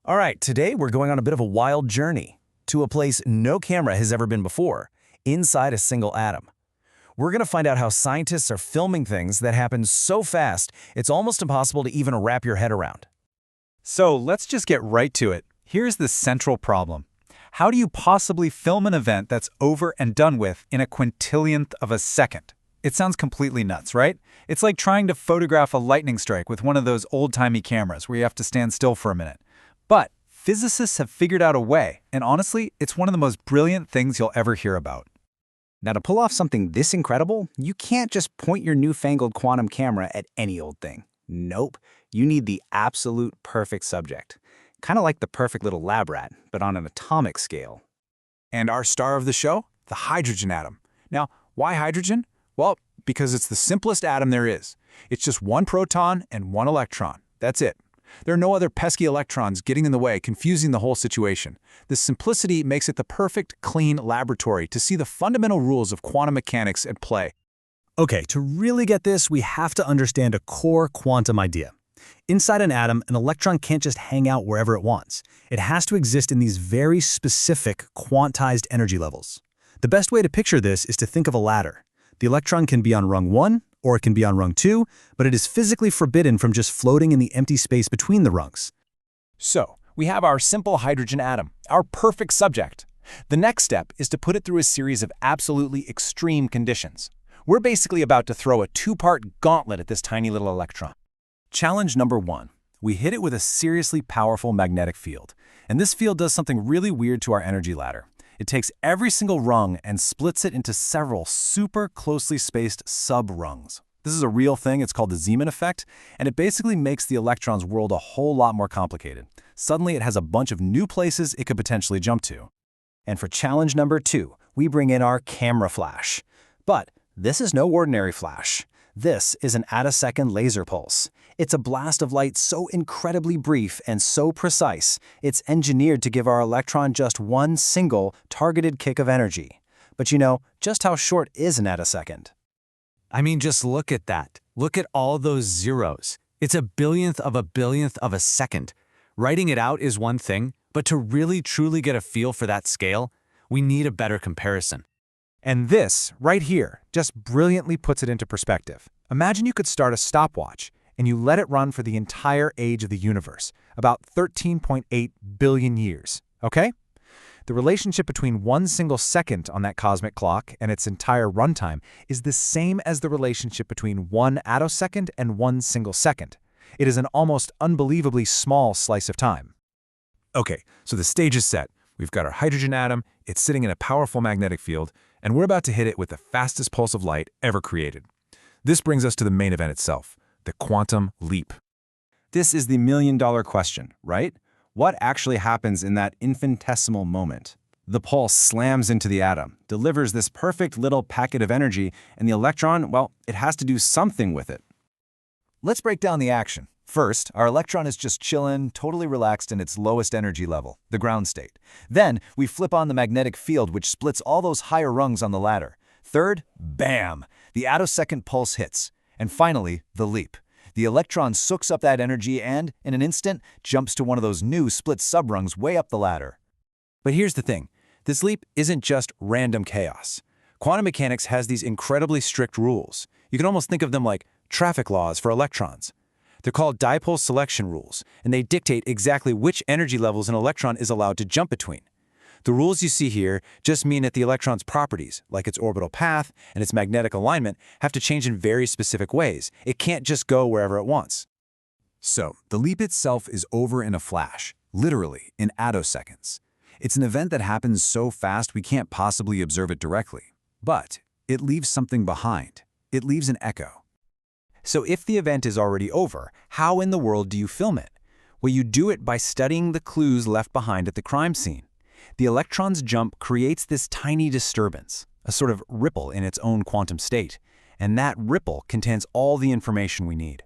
All right, today we're going on a bit of a wild journey to a place no camera has ever been before, inside a single atom. We're going to find out how scientists are filming things that happen so fast it's almost impossible to even wrap your head around. So let's just get right to it. Here's the central problem. How do you possibly film an event that's over and done with in a quintillionth of a second? It sounds completely nuts, right? It's like trying to photograph a lightning strike with one of those old-timey cameras where you have to stand still for a minute. But physicists have figured out a way, and honestly, it's one of the most brilliant things you'll ever hear about. Now, to pull off something this incredible, you can't just point your newfangled quantum camera at any old thing. Nope, you need the absolute perfect subject. Kind of like the perfect little lab rat, but on an atomic scale. And our star of the show? The hydrogen atom. Now, why hydrogen? Well, because it's the simplest atom there is. It's just one proton and one electron. That's it. There are no other pesky electrons getting in the way, confusing the whole situation. This simplicity makes it the perfect, clean laboratory to see the fundamental rules of quantum mechanics at play. Okay, to really get this, we have to understand a core quantum idea. Inside an atom, an electron can't just hang out wherever it wants. It has to exist in these very specific, quantized energy levels. The best way to picture this is to think of a ladder. The electron can be on rung 1, or it can be on rung 2, but it is physically forbidden from just floating in the empty space between the rungs. So, we have our simple hydrogen atom, our perfect subject. The next step is to put it through a series of absolutely extreme conditions. We're basically about to throw a two-part gauntlet at this tiny little electron. Challenge number 1. We hit it with a seriously powerful magnetic field. And this field does something really weird to our energy ladder. It takes every single rung and splits it into several super closely spaced sub-rungs. This is a real thing, it's called the Zeeman effect, and it basically makes the electron's world a whole lot more complicated. Suddenly it has a bunch of new places it could potentially jump to. And for challenge number 2, we bring in our camera flash. But this is no ordinary flash. This is an attosecond laser pulse. It's a blast of light so incredibly brief and so precise, it's engineered to give our electron just one single, targeted kick of energy. But you know, just how short is an attosecond? I mean, just look at that. Look at all those zeros. It's a billionth of a second. Writing it out is one thing, but to really truly get a feel for that scale, we need a better comparison. And this, right here, just brilliantly puts it into perspective. Imagine you could start a stopwatch, and you let it run for the entire age of the universe, about 13.8 billion years, okay? The relationship between one single second on that cosmic clock and its entire runtime is the same as the relationship between one attosecond and one single second. It is an almost unbelievably small slice of time. Okay, so the stage is set. We've got our hydrogen atom, it's sitting in a powerful magnetic field, and we're about to hit it with the fastest pulse of light ever created. This brings us to the main event itself, the quantum leap. This is the million-dollar question, right? What actually happens in that infinitesimal moment? The pulse slams into the atom, delivers this perfect little packet of energy, and the electron, well, it has to do something with it. Let's break down the action. First, our electron is just chillin', totally relaxed in its lowest energy level, the ground state. Then, we flip on the magnetic field which splits all those higher rungs on the ladder. Third, bam! The attosecond pulse hits. And finally, the leap. The electron soaks up that energy and, in an instant, jumps to one of those new split subrungs way up the ladder. But here's the thing. This leap isn't just random chaos. Quantum mechanics has these incredibly strict rules. You can almost think of them like traffic laws for electrons. They're called dipole selection rules, and they dictate exactly which energy levels an electron is allowed to jump between. The rules you see here just mean that the electron's properties, like its orbital path and its magnetic alignment, have to change in very specific ways. It can't just go wherever it wants. So, the leap itself is over in a flash, literally in attoseconds. It's an event that happens so fast we can't possibly observe it directly. But it leaves something behind. It leaves an echo. So if the event is already over, how in the world do you film it? Well, you do it by studying the clues left behind at the crime scene. The electron's jump creates this tiny disturbance, a sort of ripple in its own quantum state, and that ripple contains all the information we need.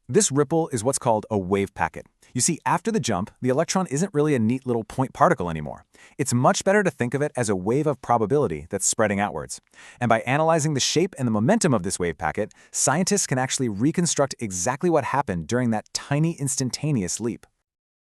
This ripple is what's called a wave packet. You see, after the jump, the electron isn't really a neat little point particle anymore. It's much better to think of it as a wave of probability that's spreading outwards. And by analyzing the shape and the momentum of this wave packet, scientists can actually reconstruct exactly what happened during that tiny instantaneous leap.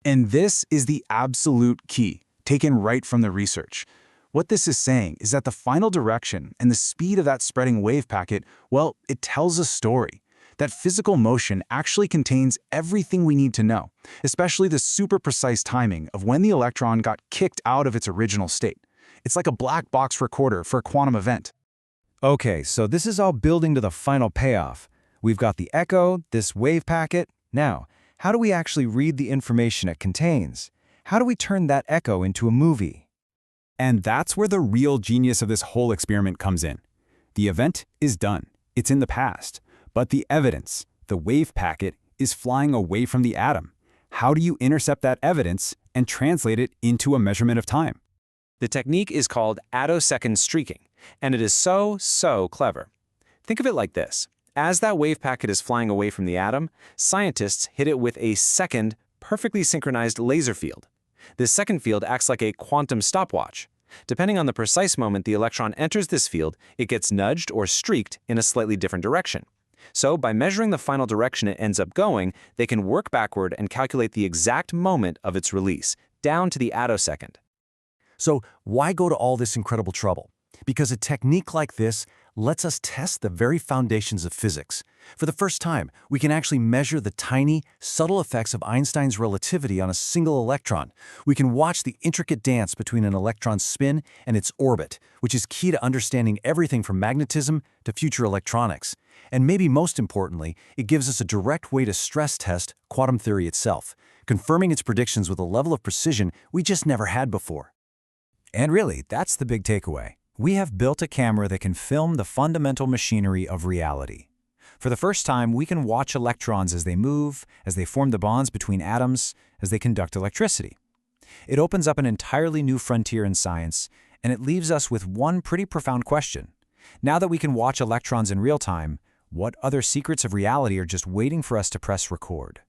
And this is the absolute key, taken right from the research. What this is saying is that the final direction and the speed of that spreading wave packet, well, it tells a story. That physical motion actually contains everything we need to know, especially the super precise timing of when the electron got kicked out of its original state. It's like a black box recorder for a quantum event. Okay, so this is all building to the final payoff. We've got the echo, this wave packet. Now, how do we actually read the information it contains? How do we turn that echo into a movie? And that's where the real genius of this whole experiment comes in. The event is done. It's in the past. But the evidence, the wave packet, is flying away from the atom. How do you intercept that evidence and translate it into a measurement of time? The technique is called Attosecond streaking, and it is so clever. Think of it like this. As that wave packet is flying away from the atom, scientists hit it with a second, perfectly synchronized laser field. This second field acts like a quantum stopwatch. Depending on the precise moment the electron enters this field, it gets nudged or streaked in a slightly different direction. So, by measuring the final direction it ends up going, they can work backward and calculate the exact moment of its release, down to the attosecond. So why go to all this incredible trouble? Because a technique like this lets us test the very foundations of physics. For the first time, we can actually measure the tiny, subtle effects of Einstein's relativity on a single electron. We can watch the intricate dance between an electron's spin and its orbit, which is key to understanding everything from magnetism to future electronics. And maybe most importantly, it gives us a direct way to stress test quantum theory itself, confirming its predictions with a level of precision we just never had before. And really, that's the big takeaway. We have built a camera that can film the fundamental machinery of reality. For the first time, we can watch electrons as they move, as they form the bonds between atoms, as they conduct electricity. It opens up an entirely new frontier in science, and it leaves us with one pretty profound question. Now that we can watch electrons in real time, what other secrets of reality are just waiting for us to press record?